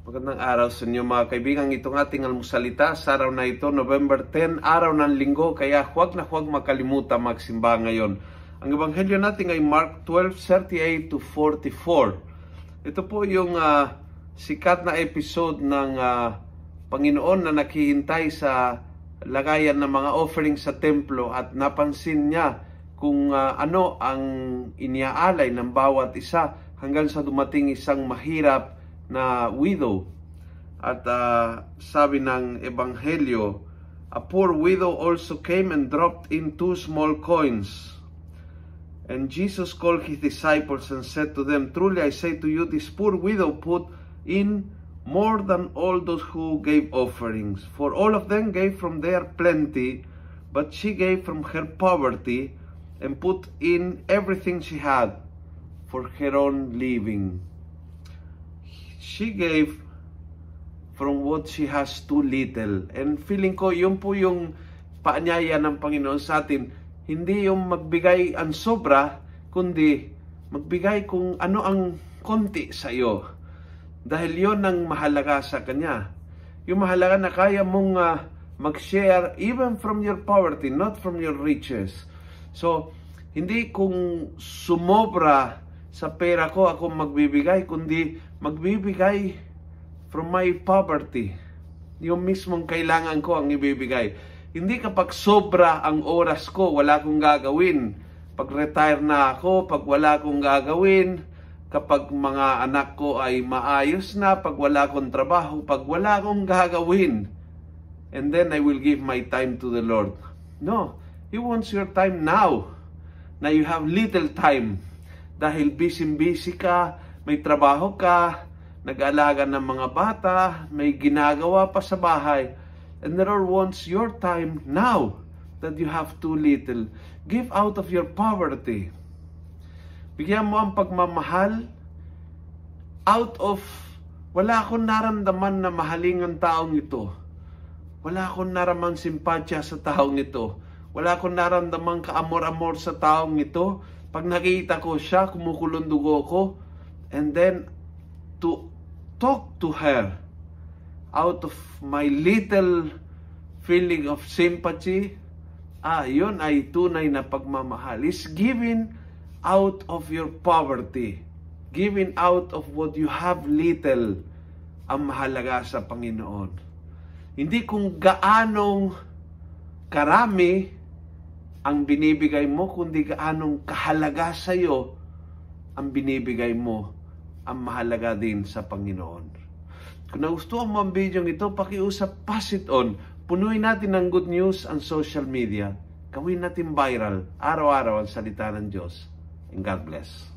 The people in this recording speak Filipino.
Magandang araw sa inyo mga kaibigan. Itong ating almusalita sa araw na ito, November 10, araw ng linggo. Kaya huwag makalimutan magsimba ngayon. Ang ebanghelyo natin ay Mark 12:38 to 44. Ito po yung sikat na episode ng Panginoon na naghihintay sa lagayan ng mga offering sa templo at napansin niya kung ano ang iniaalay ng bawat isa hanggang sa dumating isang mahirap na widow. At sabi ng ebanghelyo, a poor widow also came and dropped in 2 small coins. And Jesus called his disciples and said to them, truly I say to you, this poor widow put in more than all those who gave offerings. For all of them gave from their plenty, but she gave from her poverty and put in everything she had for her own living. She gave from what she has too little. And feeling ko, yun po yung paanyaya ng Panginoon sa atin. Hindi yung magbigay ang sobra, kundi magbigay kung ano ang konti sa iyo. Dahil yun ang mahalaga sa Kanya. Yung mahalaga na kaya mong mag-share even from your poverty, not from your riches. So, hindi kung sumobra sa pera ko ako magbibigay, kundi magbibigay from my poverty. Yung mismong kailangan ko ang ibibigay. Hindi kapag sobra ang oras ko, wala akong gagawin. Pag retire na ako, pag wala akong gagawin, kapag mga anak ko ay maayos na, pag wala akong trabaho, pag wala akong gagawin, and then I will give my time to the Lord. No, He wants your time now, na you have little time. Dahil busy ka, may trabaho ka, nag-aalaga ng mga bata, may ginagawa pa sa bahay. And the Lord wants your time now that you have too little. Give out of your poverty. Bigyan mo ang pagmamahal out of, wala akong naramdaman na mahaling ang taong ito. Wala akong naramang simpatya sa taong ito. Wala akong naramdaman kaamor-amor sa taong ito. Pag nakita ko siya, kumukulong dugo ko. And then, to talk to her out of my little feeling of sympathy, yun ay tunay na pagmamahal. Is giving out of your poverty. Giving out of what you have little ang mahalaga sa Panginoon. Hindi kung gaanong karami ang binibigay mo, kundi gaanong kahalaga sa iyo ang binibigay mo, ang mahalaga din sa Panginoon. Kung nagustuhan mo ang video ito, pakiusap, pass it on. Punuin natin ng good news ang social media. Gawin natin viral, araw-araw ang salita ng Diyos. And God bless.